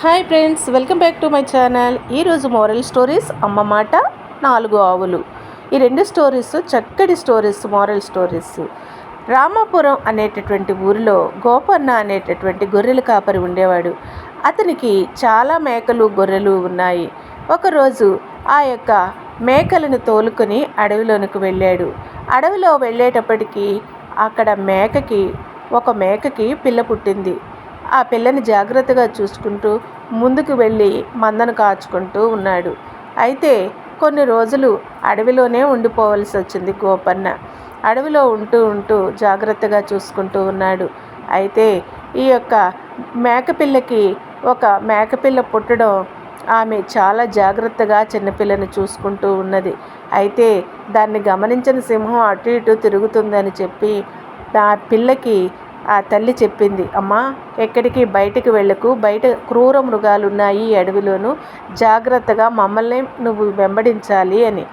Hi friends, welcome back to my channel. ఈరోజు moral stories అమ్మ మాట, 4 ఆవులు. ఈ 2 స్టోరీస్ చక్కటి స్టోరీస్, మోరల్ స్టోరీస్. రామాపురం అనేటటువంటి ఊరిలో గోపన్న అనేటటువంటి గొర్రెల కాపరి ఉండేవాడు. అతనికి చాలా మేకలు, గొర్రెలు ఉన్నాయి. ఒకరోజు ఆ యొక్క మేకలను తోలుకొని అడవిలోనికి వెళ్ళాడు. అడవిలో వెళ్ళేటప్పటికి అక్కడ ఒక మేకకి పిల్ల పుట్టింది. ఆ పిల్లని జాగ్రత్తగా చూసుకుంటూ ముందుకు వెళ్ళి మందను కాచుకుంటూ ఉన్నాడు. అయితే కొన్ని రోజులు అడవిలోనే ఉండిపోవలసి వచ్చింది గోపన్న. అడవిలో ఉంటూ జాగ్రత్తగా చూసుకుంటూ ఉన్నాడు. అయితే ఈ యొక్క మేకపిల్లకి ఒక మేకపిల్ల పుట్టడం, ఆమె చాలా జాగ్రత్తగా చిన్నపిల్లని చూసుకుంటూ ఉన్నది. అయితే దాన్ని గమనించిన సింహం అటు ఇటు తిరుగుతుందని చెప్పి ఆ పిల్లకి ఆ తల్లి చెప్పింది, అమ్మా ఎక్కడికి బయటికి వెళ్ళకు, బయట క్రూర మృగాలు ఉన్నాయి ఈ అడవిలోను, జాగ్రత్తగా మమ్మల్ని నువ్వు వెంబడించాలి అని.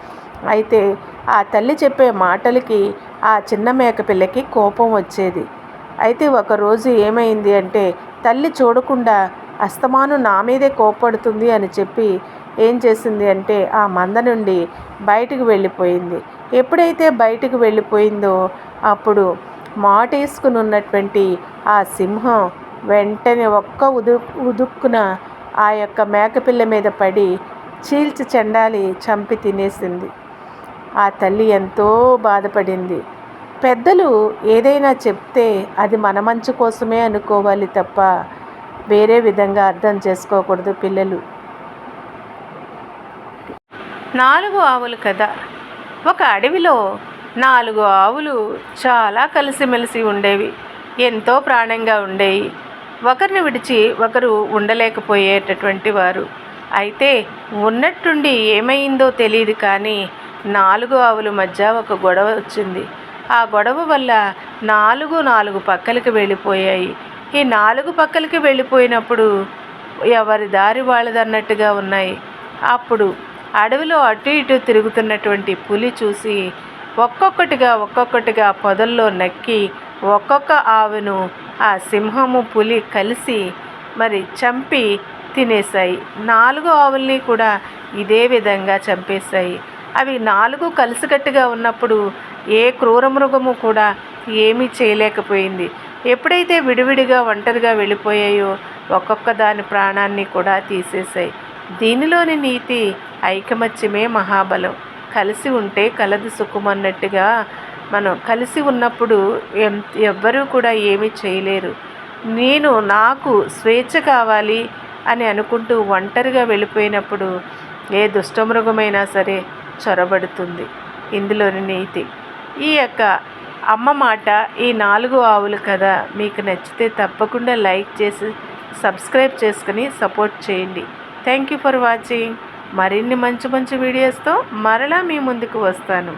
అయితే ఆ తల్లి చెప్పే మాటలకి ఆ చిన్న మేక పిల్లకి కోపం వచ్చేది. అయితే ఒకరోజు ఏమైంది అంటే, తల్లి చూడకుండా అస్తమాను నా మీదే కోపడుతుంది అని చెప్పి ఏం చేసింది అంటే ఆ మంద నుండి బయటికి వెళ్ళిపోయింది. ఎప్పుడైతే బయటికి వెళ్ళిపోయిందో అప్పుడు మాటేసుకుని ఉన్నటువంటి ఆ సింహం వెంటనే ఉదుక్కున ఆ యొక్క మేకపిల్ల మీద పడి చీల్చి చెండాలి చంపి తినేసింది. ఆ తల్లి ఎంతో బాధపడింది. పెద్దలు ఏదైనా చెప్తే అది మన మంచి కోసమే అనుకోవాలి తప్ప వేరే విధంగా అర్థం చేసుకోకూడదు పిల్లలు. 4 ఆవుల కథ. ఒక అడవిలో 4 ఆవులు చాలా కలిసిమెలిసి ఉండేవి. ఎంతో ప్రాణంగా ఉండేవి. ఒకరిని విడిచి ఒకరు ఉండలేకపోయేటటువంటి వారు. అయితే ఉన్నట్టుండి ఏమైందో తెలియదు కానీ 4 ఆవుల మధ్య ఒక గొడవ వచ్చింది. ఆ గొడవ వల్ల 4 పక్కలకి వెళ్ళిపోయాయి. ఈ 4 పక్కలకి వెళ్ళిపోయినప్పుడు ఎవరి దారి వాళ్ళదన్నట్టుగా ఉన్నాయి. అప్పుడు అడవిలో అటు ఇటు తిరుగుతున్నటువంటి పులి చూసి ఒక్కొక్కటిగా పొదల్లో నక్కి ఒక్కొక్క ఆవును ఆ సింహము, పులి కలిసి మరి చంపి తినేశాయి. 4 ఆవుల్ని కూడా ఇదే విధంగా చంపేశాయి. అవి 4 కలిసికట్టుగా ఉన్నప్పుడు ఏ క్రూరమృగము కూడా ఏమీ చేయలేకపోయింది. ఎప్పుడైతే విడివిడిగా ఒంటరిగా వెళ్ళిపోయాయో ఒక్కొక్క దాని ప్రాణాన్ని కూడా తీసేశాయి. దీనిలోని నీతి ఐకమత్యమే మహాబలం. కలిసి ఉంటే కలదు సుఖమన్నట్టుగా మనం కలిసి ఉన్నప్పుడు ఎవ్వరూ కూడా ఏమీ చేయలేరు. నాకు స్వేచ్ఛ కావాలి అని అనుకుంటూ ఒంటరిగా వెళ్ళిపోయినప్పుడు ఏ దుష్టమృగమైనా సరే చొరబడుతుంది. ఇందులోని నీతి. ఈ యొక్క అమ్మ మాట, ఈ 4 ఆవుల కథ మీకు నచ్చితే తప్పకుండా లైక్ చేసి సబ్స్క్రైబ్ చేసుకుని సపోర్ట్ చేయండి. Thank you for watching. మరిన్ని మంచి వీడియోస్తో మరలా మీ ముందుకు వస్తాను.